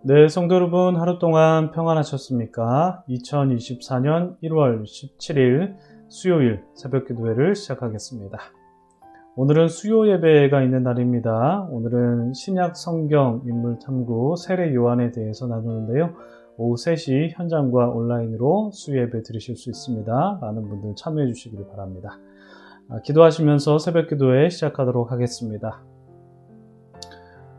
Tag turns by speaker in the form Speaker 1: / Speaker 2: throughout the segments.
Speaker 1: 네, 성도 여러분, 하루 동안 평안하셨습니까? 2024년 1월 17일 수요일 새벽 기도회를 시작하겠습니다. 오늘은 수요 예배가 있는 날입니다. 오늘은 신약 성경 인물 탐구 세례 요한에 대해서 나누는데요. 오후 3시 현장과 온라인으로 수요 예배 들으실 수 있습니다. 많은 분들 참여해 주시기를 바랍니다. 기도하시면서 새벽 기도회 시작하도록 하겠습니다.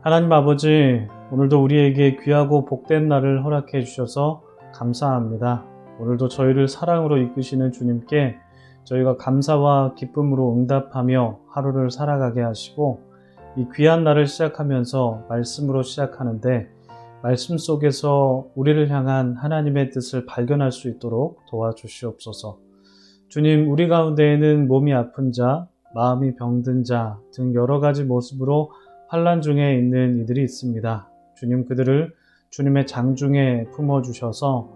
Speaker 1: 하나님 아버지, 오늘도 우리에게 귀하고 복된 날을 허락해 주셔서 감사합니다. 오늘도 저희를 사랑으로 이끄시는 주님께 저희가 감사와 기쁨으로 응답하며 하루를 살아가게 하시고, 이 귀한 날을 시작하면서 말씀으로 시작하는데 말씀 속에서 우리를 향한 하나님의 뜻을 발견할 수 있도록 도와주시옵소서. 주님, 우리 가운데에는 몸이 아픈 자, 마음이 병든 자 등 여러 가지 모습으로 환난 중에 있는 이들이 있습니다. 주님, 그들을 주님의 장중에 품어주셔서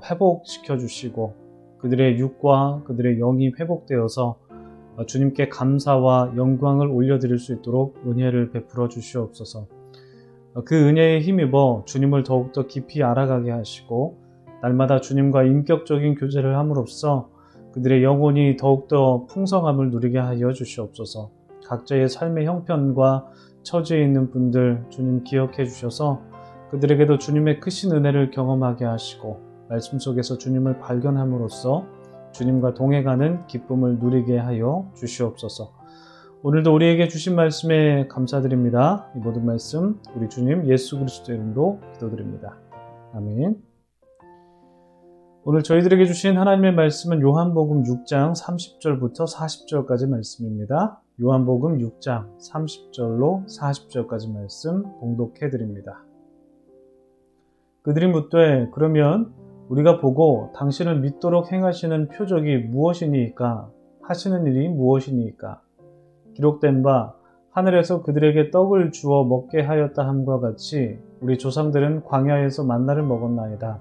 Speaker 1: 회복시켜 주시고, 그들의 육과 그들의 영이 회복되어서 주님께 감사와 영광을 올려드릴 수 있도록 은혜를 베풀어 주시옵소서. 그 은혜에 힘입어 주님을 더욱더 깊이 알아가게 하시고, 날마다 주님과 인격적인 교제를 함으로써 그들의 영혼이 더욱더 풍성함을 누리게 하여 주시옵소서. 각자의 삶의 형편과 처지에 있는 분들 주님 기억해 주셔서 그들에게도 주님의 크신 은혜를 경험하게 하시고, 말씀 속에서 주님을 발견함으로써 주님과 동행하는 기쁨을 누리게 하여 주시옵소서. 오늘도 우리에게 주신 말씀에 감사드립니다. 이 모든 말씀 우리 주님 예수 그리스도 이름으로 기도드립니다. 아멘. 오늘 저희들에게 주신 하나님의 말씀은 요한복음 6장 30절부터 40절까지 말씀입니다. 요한복음 6장 30절로 40절까지 말씀 봉독해 드립니다. 그들이 묻되, 그러면 우리가 보고 당신을 믿도록 행하시는 표적이 무엇이니이까? 하시는 일이 무엇이니이까? 기록된 바 하늘에서 그들에게 떡을 주어 먹게 하였다 함과 같이 우리 조상들은 광야에서 만나를 먹었나이다.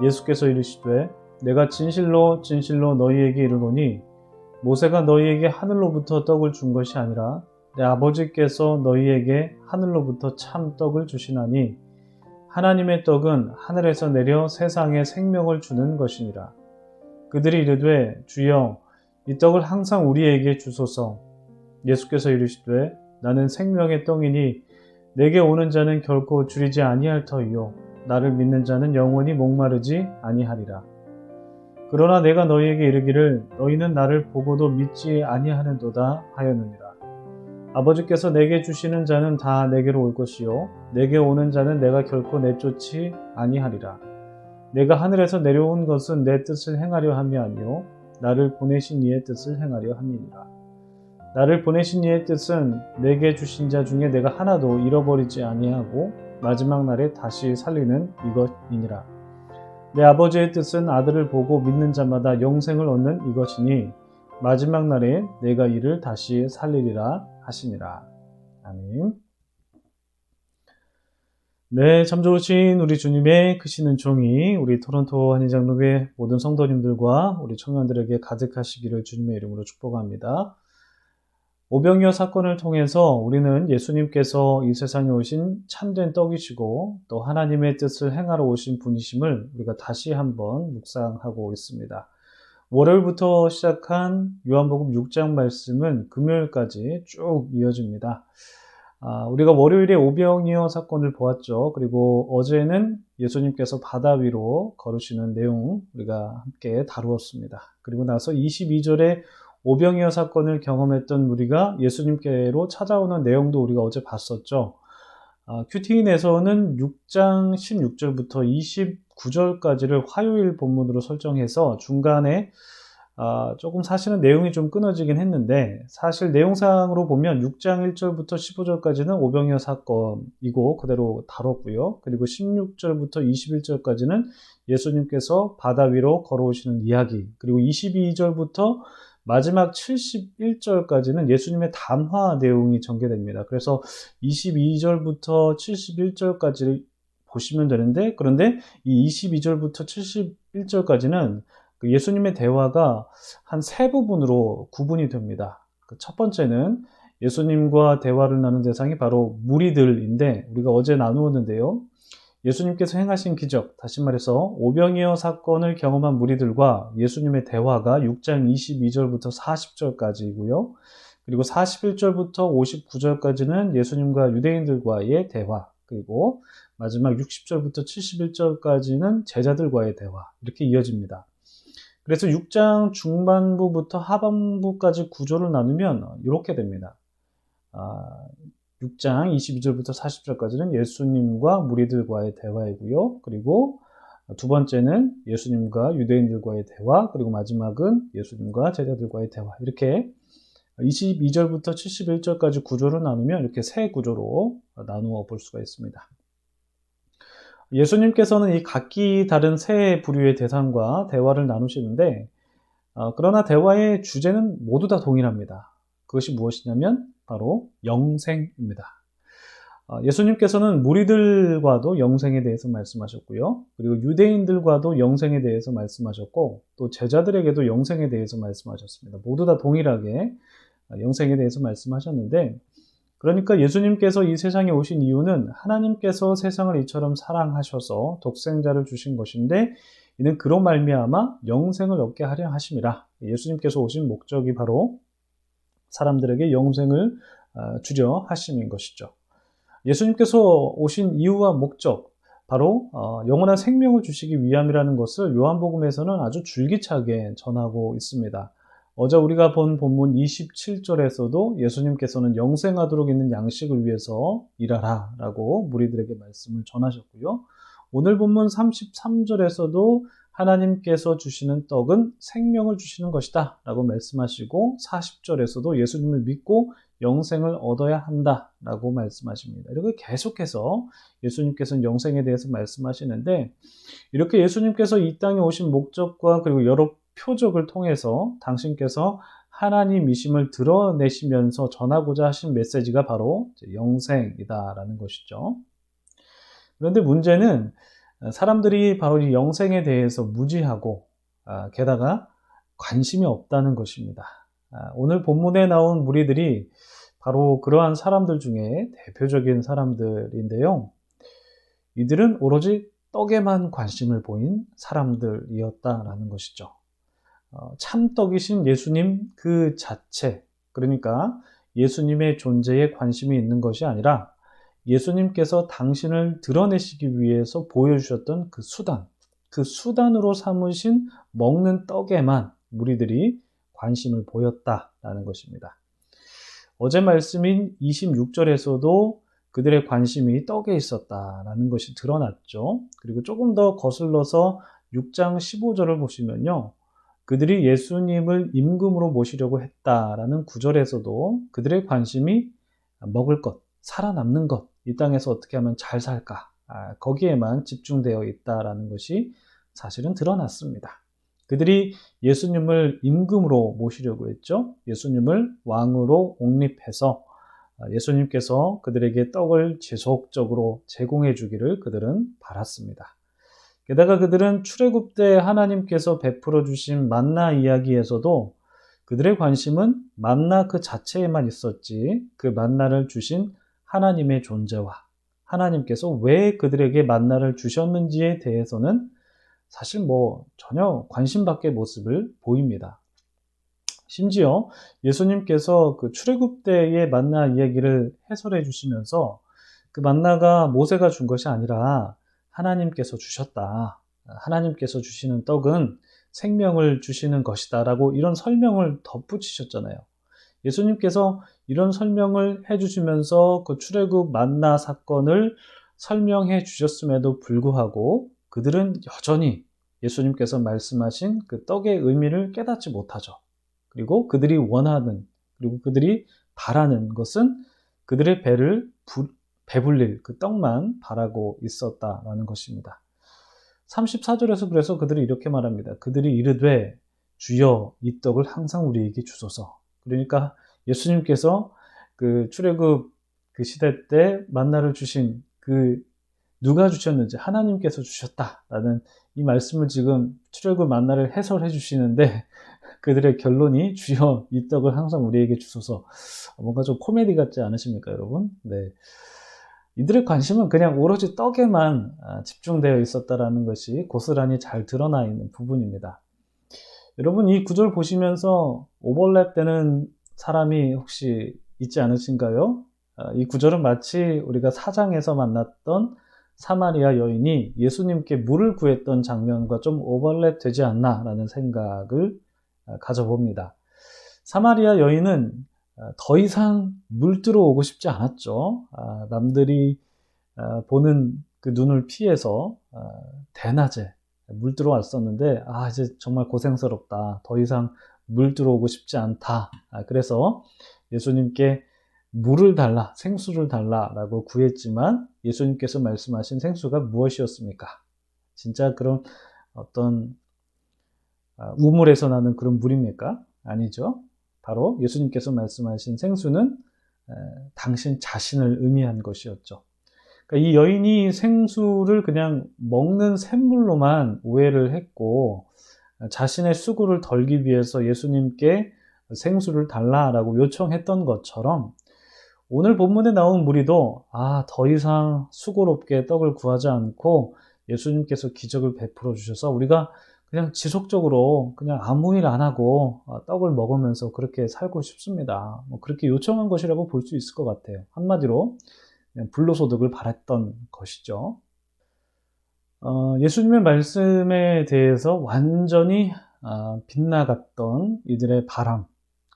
Speaker 1: 예수께서 이르시되, 내가 진실로 진실로 너희에게 이르노니 모세가 너희에게 하늘로부터 떡을 준 것이 아니라 내 아버지께서 너희에게 하늘로부터 참 떡을 주시나니, 하나님의 떡은 하늘에서 내려 세상에 생명을 주는 것이니라. 그들이 이르되, 주여 이 떡을 항상 우리에게 주소서. 예수께서 이르시되, 나는 생명의 떡이니 내게 오는 자는 결코 줄이지 아니할 터이요 나를 믿는 자는 영원히 목마르지 아니하리라. 그러나 내가 너희에게 이르기를 너희는 나를 보고도 믿지 아니하는도다 하였느니라. 아버지께서 내게 주시는 자는 다 내게로 올 것이요 내게 오는 자는 내가 결코 내쫓지 아니하리라. 내가 하늘에서 내려온 것은 내 뜻을 행하려 함이 아니요 나를 보내신 이의 뜻을 행하려 함이니라. 나를 보내신 이의 뜻은 내게 주신 자 중에 내가 하나도 잃어버리지 아니하고 마지막 날에 다시 살리는 이것이니라. 내 아버지의 뜻은 아들을 보고 믿는 자마다 영생을 얻는 이것이니 마지막 날에 내가 이를 다시 살리리라 하시니라. 아멘. 네, 참 좋으신 우리 주님의 크신 은총이 우리 토론토 한인장로교회 모든 성도님들과 우리 청년들에게 가득하시기를 주님의 이름으로 축복합니다. 오병이어 사건을 통해서 우리는 예수님께서 이 세상에 오신 참된 떡이시고 또 하나님의 뜻을 행하러 오신 분이심을 우리가 다시 한번 묵상하고 있습니다. 월요일부터 시작한 요한복음 6장 말씀은 금요일까지 쭉 이어집니다. 우리가 월요일에 오병이어 사건을 보았죠. 그리고 어제는 예수님께서 바다 위로 걸으시는 내용 우리가 함께 다루었습니다. 그리고 나서 22절에 오병이어 사건을 경험했던 우리가 예수님께로 찾아오는 내용도 우리가 어제 봤었죠. 큐티인에서는 6장 16절부터 29절까지를 화요일 본문으로 설정해서 중간에 조금 사실은 내용이 좀 끊어지긴 했는데, 사실 내용상으로 보면 6장 1절부터 15절까지는 오병이어 사건이고 그대로 다뤘고요. 그리고 16절부터 21절까지는 예수님께서 바다 위로 걸어오시는 이야기, 그리고 22절부터 마지막 71절까지는 예수님의 담화 내용이 전개됩니다. 그래서 22절부터 71절까지 보시면 되는데, 그런데 이 22절부터 71절까지는 예수님의 대화가 한 세 부분으로 구분이 됩니다. 첫 번째는 예수님과 대화를 나눈 대상이 바로 무리들인데, 우리가 어제 나누었는데요. 예수님께서 행하신 기적, 다시 말해서 오병이어 사건을 경험한 무리들과 예수님의 대화가 6장 22절부터 40절까지이고요. 그리고 41절부터 59절까지는 예수님과 유대인들과의 대화, 그리고 마지막 60절부터 71절까지는 제자들과의 대화, 이렇게 이어집니다. 그래서 6장 중반부부터 하반부까지 구조를 나누면 이렇게 됩니다. 6장 22절부터 40절까지는 예수님과 무리들과의 대화이고요. 그리고 두 번째는 예수님과 유대인들과의 대화, 그리고 마지막은 예수님과 제자들과의 대화. 이렇게 22절부터 71절까지 구조를 나누면 이렇게 세 구조로 나누어 볼 수가 있습니다. 예수님께서는 이 각기 다른 세 부류의 대상과 대화를 나누시는데, 그러나 대화의 주제는 모두 다 동일합니다. 그것이 무엇이냐면 바로 영생입니다. 예수님께서는 무리들과도 영생에 대해서 말씀하셨고요. 그리고 유대인들과도 영생에 대해서 말씀하셨고, 또 제자들에게도 영생에 대해서 말씀하셨습니다. 모두 다 동일하게 영생에 대해서 말씀하셨는데, 그러니까 예수님께서 이 세상에 오신 이유는 하나님께서 세상을 이처럼 사랑하셔서 독생자를 주신 것인데, 이는 그로 말미암아 영생을 얻게 하려 하심이라. 예수님께서 오신 목적이 바로 사람들에게 영생을 주려 하심인 것이죠. 예수님께서 오신 이유와 목적, 바로 영원한 생명을 주시기 위함이라는 것을 요한복음에서는 아주 줄기차게 전하고 있습니다. 어제 우리가 본 본문 27절에서도 예수님께서는 영생하도록 있는 양식을 위해서 일하라 라고 무리들에게 말씀을 전하셨고요. 오늘 본문 33절에서도 하나님께서 주시는 떡은 생명을 주시는 것이다 라고 말씀하시고, 40절에서도 예수님을 믿고 영생을 얻어야 한다 라고 말씀하십니다. 이렇게 계속해서 예수님께서는 영생에 대해서 말씀하시는데, 이렇게 예수님께서 이 땅에 오신 목적과 그리고 여러 표적을 통해서 당신께서 하나님이심을 드러내시면서 전하고자 하신 메시지가 바로 영생이다라는 것이죠. 그런데 문제는 사람들이 바로 이 영생에 대해서 무지하고 게다가 관심이 없다는 것입니다. 오늘 본문에 나온 무리들이 바로 그러한 사람들 중에 대표적인 사람들인데요. 이들은 오로지 떡에만 관심을 보인 사람들이었다라는 것이죠. 참떡이신 예수님 그 자체, 그러니까 예수님의 존재에 관심이 있는 것이 아니라 예수님께서 당신을 드러내시기 위해서 보여주셨던 그 수단으로 삼으신 먹는 떡에만 무리들이 관심을 보였다라는 것입니다. 어제 말씀인 26절에서도 그들의 관심이 떡에 있었다라는 것이 드러났죠. 그리고 조금 더 거슬러서 6장 15절을 보시면요. 그들이 예수님을 임금으로 모시려고 했다라는 구절에서도 그들의 관심이 먹을 것, 살아남는 것, 이 땅에서 어떻게 하면 잘 살까, 거기에만 집중되어 있다라는 것이 사실은 드러났습니다. 그들이 예수님을 임금으로 모시려고 했죠. 예수님을 왕으로 옹립해서 예수님께서 그들에게 떡을 지속적으로 제공해 주기를 그들은 바랐습니다. 게다가 그들은 출애굽 때 하나님께서 베풀어 주신 만나 이야기에서도 그들의 관심은 만나 그 자체에만 있었지, 그 만나를 주신 하나님의 존재와 하나님께서 왜 그들에게 만나를 주셨는지에 대해서는 사실 전혀 관심 밖의 모습을 보입니다. 심지어 예수님께서 그 출애굽 때의 만나 이야기를 해설해 주시면서 그 만나가 모세가 준 것이 아니라 하나님께서 주셨다. 하나님께서 주시는 떡은 생명을 주시는 것이다 라고 이런 설명을 덧붙이셨잖아요. 예수님께서 이런 설명을 해주시면서 그 출애굽 만나 사건을 설명해 주셨음에도 불구하고 그들은 여전히 예수님께서 말씀하신 그 떡의 의미를 깨닫지 못하죠. 그리고 그들이 원하는, 그리고 그들이 바라는 것은 그들의 배를 배불릴 그 떡만 바라고 있었다라는 것입니다. 34절에서 그래서 그들이 이렇게 말합니다. 그들이 이르되 주여 이 떡을 항상 우리에게 주소서. 그러니까 예수님께서 그 출애굽 그 시대 때 만나를 주신 그 누가 주셨는지 하나님께서 주셨다라는 이 말씀을 지금 출애굽 만나를 해설해 주시는데 그들의 결론이 주여 이 떡을 항상 우리에게 주소서. 뭔가 좀 코미디 같지 않으십니까, 여러분? 네. 이들의 관심은 그냥 오로지 떡에만 집중되어 있었다라는 것이 고스란히 잘 드러나 있는 부분입니다. 여러분, 이 구절 보시면서 오버랩되는 사람이 혹시 있지 않으신가요? 이 구절은 마치 우리가 4장에서 만났던 사마리아 여인이 예수님께 물을 구했던 장면과 좀 오버랩 되지 않나라는 생각을 가져봅니다. 사마리아 여인은 더 이상 물 들어오고 싶지 않았죠. 남들이 보는 그 눈을 피해서 대낮에 물 들어왔었는데, 이제 정말 고생스럽다. 더 이상 물 들어오고 싶지 않다. 그래서 예수님께 물을 달라, 생수를 달라라고 구했지만 예수님께서 말씀하신 생수가 무엇이었습니까? 진짜 그런 어떤 우물에서 나는 그런 물입니까? 아니죠. 바로 예수님께서 말씀하신 생수는 당신 자신을 의미한 것이었죠. 그러니까 이 여인이 생수를 그냥 먹는 샘물로만 오해를 했고, 자신의 수고를 덜기 위해서 예수님께 생수를 달라라고 요청했던 것처럼 오늘 본문에 나온 무리도 더 이상 수고롭게 떡을 구하지 않고 예수님께서 기적을 베풀어 주셔서 우리가 그냥 지속적으로 그냥 아무 일 안 하고 떡을 먹으면서 그렇게 살고 싶습니다. 그렇게 요청한 것이라고 볼 수 있을 것 같아요. 한마디로 불로소득을 바랐던 것이죠. 예수님의 말씀에 대해서 완전히 빗나갔던 이들의 바람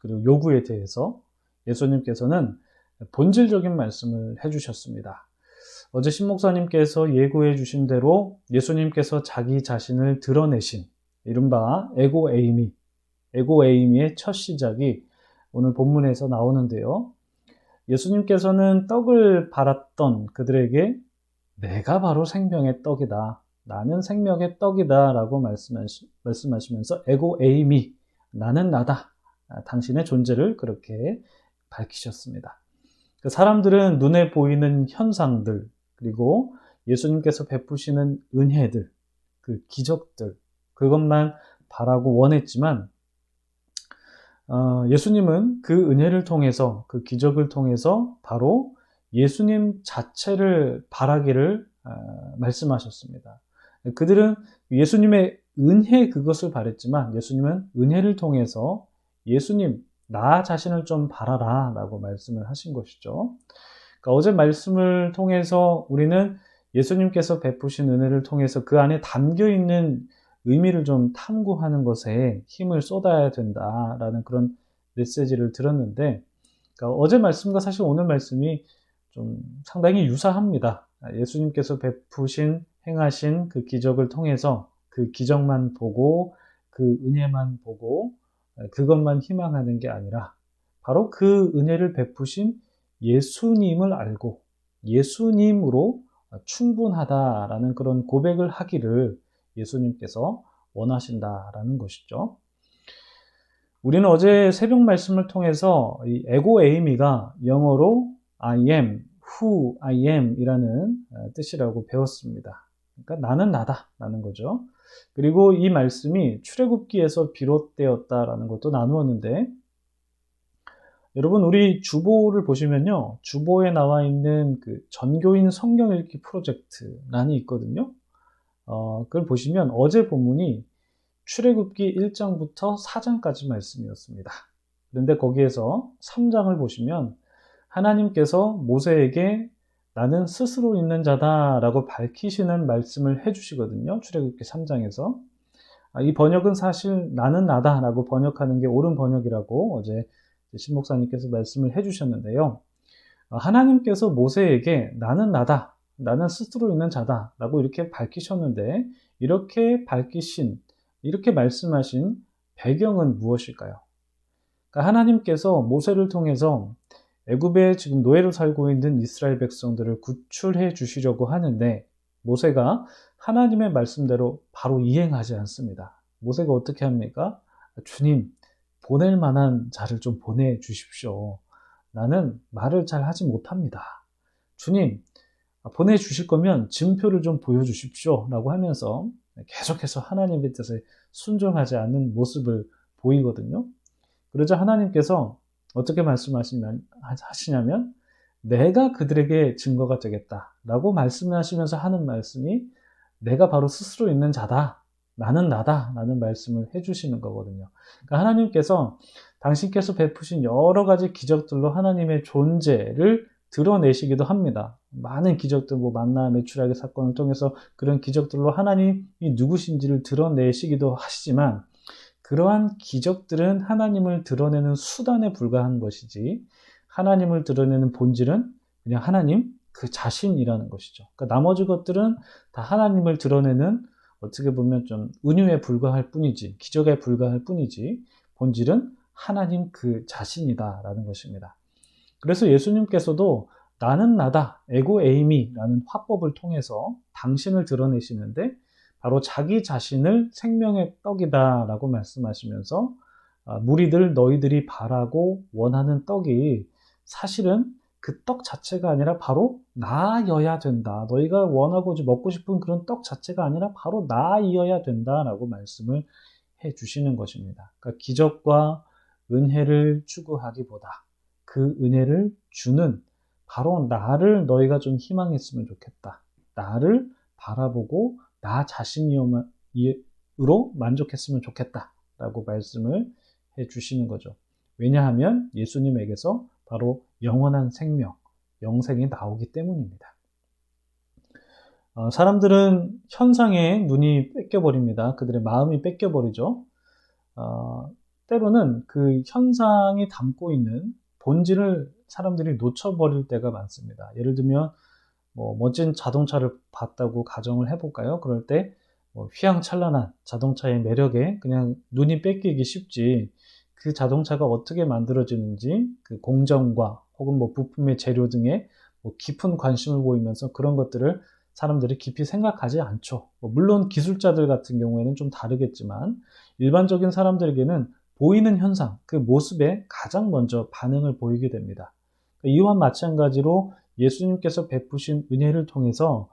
Speaker 1: 그리고 요구에 대해서 예수님께서는 본질적인 말씀을 해주셨습니다. 어제 신목사님께서 예고해 주신 대로 예수님께서 자기 자신을 드러내신 이른바 에고에이미의 첫 시작이 오늘 본문에서 나오는데요. 예수님께서는 떡을 팔았던 그들에게 내가 바로 생명의 떡이다. 나는 생명의 떡이다. 라고 말씀하시면서 에고에이미, 나는 나다. 당신의 존재를 그렇게 밝히셨습니다. 사람들은 눈에 보이는 현상들, 그리고 예수님께서 베푸시는 은혜들, 그 기적들, 그것만 바라고 원했지만 예수님은 그 은혜를 통해서, 그 기적을 통해서 바로 예수님 자체를 바라기를 말씀하셨습니다. 그들은 예수님의 은혜 그것을 바랬지만 예수님은 은혜를 통해서 예수님, 나 자신을 좀 바라라 라고 말씀을 하신 것이죠. 그러니까 어제 말씀을 통해서 우리는 예수님께서 베푸신 은혜를 통해서 그 안에 담겨 있는 의미를 좀 탐구하는 것에 힘을 쏟아야 된다라는 그런 메시지를 들었는데, 그러니까 어제 말씀과 사실 오늘 말씀이 좀 상당히 유사합니다. 예수님께서 베푸신 행하신 그 기적을 통해서 그 기적만 보고 그 은혜만 보고 그것만 희망하는 게 아니라 바로 그 은혜를 베푸신 예수님을 알고 예수님으로 충분하다라는 그런 고백을 하기를 예수님께서 원하신다라는 것이죠. 우리는 어제 새벽 말씀을 통해서 이 에고에이미가 영어로 I am, who I am 이라는 뜻이라고 배웠습니다. 그러니까 나는 나다라는 거죠. 그리고 이 말씀이 출애굽기에서 비롯되었다라는 것도 나누었는데, 여러분 우리 주보를 보시면요, 주보에 나와 있는 그 전교인 성경 읽기 프로젝트란이 있거든요. 그걸 보시면 어제 본문이 출애굽기 1장부터 4장까지 말씀이었습니다. 그런데 거기에서 3장을 보시면 하나님께서 모세에게 나는 스스로 있는 자다 라고 밝히시는 말씀을 해주시거든요. 출애굽기 3장에서. 이 번역은 사실 나는 나다 라고 번역하는 게 옳은 번역이라고 어제 신목사님께서 말씀을 해주셨는데요. 하나님께서 모세에게 나는 나다, 나는 스스로 있는 자다 라고 이렇게 밝히셨는데, 이렇게 밝히신, 이렇게 말씀하신 배경은 무엇일까요? 그러니까 하나님께서 모세를 통해서 애굽에 지금 노예로 살고 있는 이스라엘 백성들을 구출해 주시려고 하는데, 모세가 하나님의 말씀대로 바로 이행하지 않습니다. 모세가 어떻게 합니까? 주님, 보낼 만한 자를 좀 보내주십시오. 나는 말을 잘 하지 못합니다. 주님, 보내주실 거면 증표를 좀 보여주십시오. 라고 하면서 계속해서 하나님의 뜻에 순종하지 않는 모습을 보이거든요. 그러자 하나님께서 어떻게 말씀하시냐면, 내가 그들에게 증거가 되겠다라고 말씀하시면서 하는 말씀이 내가 바로 스스로 있는 자다. 나는 나다. 라는 말씀을 해주시는 거거든요. 그러니까 하나님께서 당신께서 베푸신 여러 가지 기적들로 하나님의 존재를 드러내시기도 합니다. 많은 기적들, 만나 매출하기 사건을 통해서 그런 기적들로 하나님이 누구신지를 드러내시기도 하시지만 그러한 기적들은 하나님을 드러내는 수단에 불과한 것이지 하나님을 드러내는 본질은 그냥 하나님 그 자신이라는 것이죠. 그러니까 나머지 것들은 다 하나님을 드러내는 어떻게 보면 좀 은유에 불과할 뿐이지 기적에 불과할 뿐이지 본질은 하나님 그 자신이다라는 것입니다. 그래서 예수님께서도 나는 나다, 에고 에이미라는 화법을 통해서 당신을 드러내시는데 바로 자기 자신을 생명의 떡이다라고 말씀하시면서 무리들 너희들이 바라고 원하는 떡이 사실은 그 떡 자체가 아니라 바로 나여야 된다. 너희가 원하고 먹고 싶은 그런 떡 자체가 아니라 바로 나이어야 된다라고 말씀을 해 주시는 것입니다. 그러니까 기적과 은혜를 추구하기보다 그 은혜를 주는 바로 나를 너희가 좀 희망했으면 좋겠다. 나를 바라보고 나 자신으로 만족했으면 좋겠다라고 말씀을 해 주시는 거죠. 왜냐하면 예수님에게서 바로 영원한 생명, 영생이 나오기 때문입니다. 사람들은 현상에 눈이 뺏겨버립니다. 그들의 마음이 뺏겨버리죠. 때로는 그 현상이 담고 있는 본질을 사람들이 놓쳐버릴 때가 많습니다. 예를 들면 멋진 자동차를 봤다고 가정을 해볼까요? 그럴 때 휘황찬란한 자동차의 매력에 그냥 눈이 뺏기기 쉽지 그 자동차가 어떻게 만들어지는지 그 공정과 혹은 부품의 재료 등에 깊은 관심을 보이면서 그런 것들을 사람들이 깊이 생각하지 않죠. 물론 기술자들 같은 경우에는 좀 다르겠지만 일반적인 사람들에게는 보이는 현상, 그 모습에 가장 먼저 반응을 보이게 됩니다. 이와 마찬가지로 예수님께서 베푸신 은혜를 통해서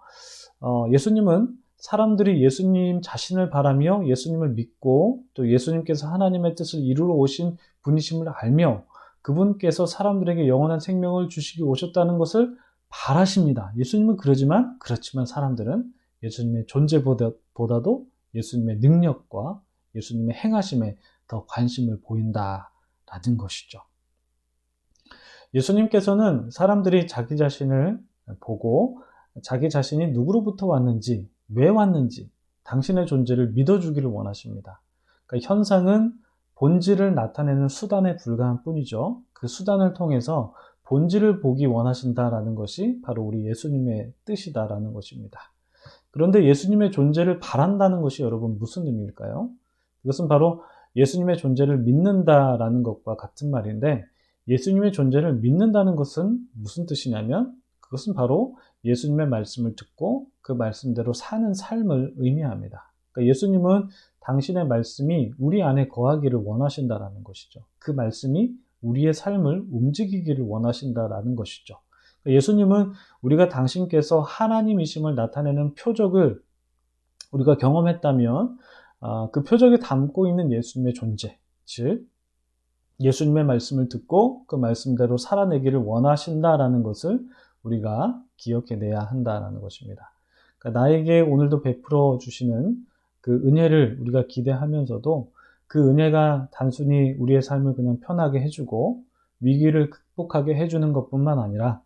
Speaker 1: 예수님은 사람들이 예수님 자신을 바라며 예수님을 믿고 또 예수님께서 하나님의 뜻을 이루러 오신 분이심을 알며 그분께서 사람들에게 영원한 생명을 주시기 오셨다는 것을 바라십니다. 예수님은 그렇지만 사람들은 예수님의 존재보다도 예수님의 능력과 예수님의 행하심에 더 관심을 보인다라는 것이죠. 예수님께서는 사람들이 자기 자신을 보고 자기 자신이 누구로부터 왔는지, 왜 왔는지 당신의 존재를 믿어주기를 원하십니다. 그러니까 현상은 본질을 나타내는 수단에 불과한 뿐이죠. 그 수단을 통해서 본질을 보기 원하신다라는 것이 바로 우리 예수님의 뜻이다라는 것입니다. 그런데 예수님의 존재를 바란다는 것이 여러분 무슨 의미일까요? 이것은 바로 예수님의 존재를 믿는다라는 것과 같은 말인데 예수님의 존재를 믿는다는 것은 무슨 뜻이냐면 그것은 바로 예수님의 말씀을 듣고 그 말씀대로 사는 삶을 의미합니다. 그러니까 예수님은 당신의 말씀이 우리 안에 거하기를 원하신다라는 것이죠. 그 말씀이 우리의 삶을 움직이기를 원하신다라는 것이죠. 그러니까 예수님은 우리가 당신께서 하나님이심을 나타내는 표적을 우리가 경험했다면 그 표적에 담고 있는 예수님의 존재, 즉 예수님의 말씀을 듣고 그 말씀대로 살아내기를 원하신다라는 것을 우리가 기억해내야 한다는 것입니다. 그러니까 나에게 오늘도 베풀어 주시는 그 은혜를 우리가 기대하면서도 그 은혜가 단순히 우리의 삶을 그냥 편하게 해주고 위기를 극복하게 해주는 것뿐만 아니라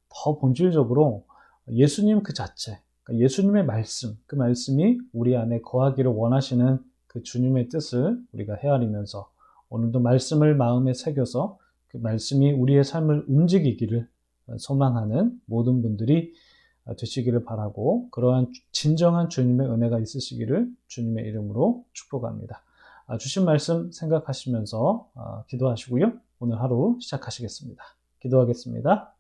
Speaker 1: 더 본질적으로 예수님 그 자체, 그러니까 예수님의 말씀, 그 말씀이 우리 안에 거하기를 원하시는 그 주님의 뜻을 우리가 헤아리면서 오늘도 말씀을 마음에 새겨서 그 말씀이 우리의 삶을 움직이기를 소망하는 모든 분들이 되시기를 바라고 그러한 진정한 주님의 은혜가 있으시기를 주님의 이름으로 축복합니다. 주신 말씀 생각하시면서 기도하시고요. 오늘 하루 시작하시겠습니다. 기도하겠습니다.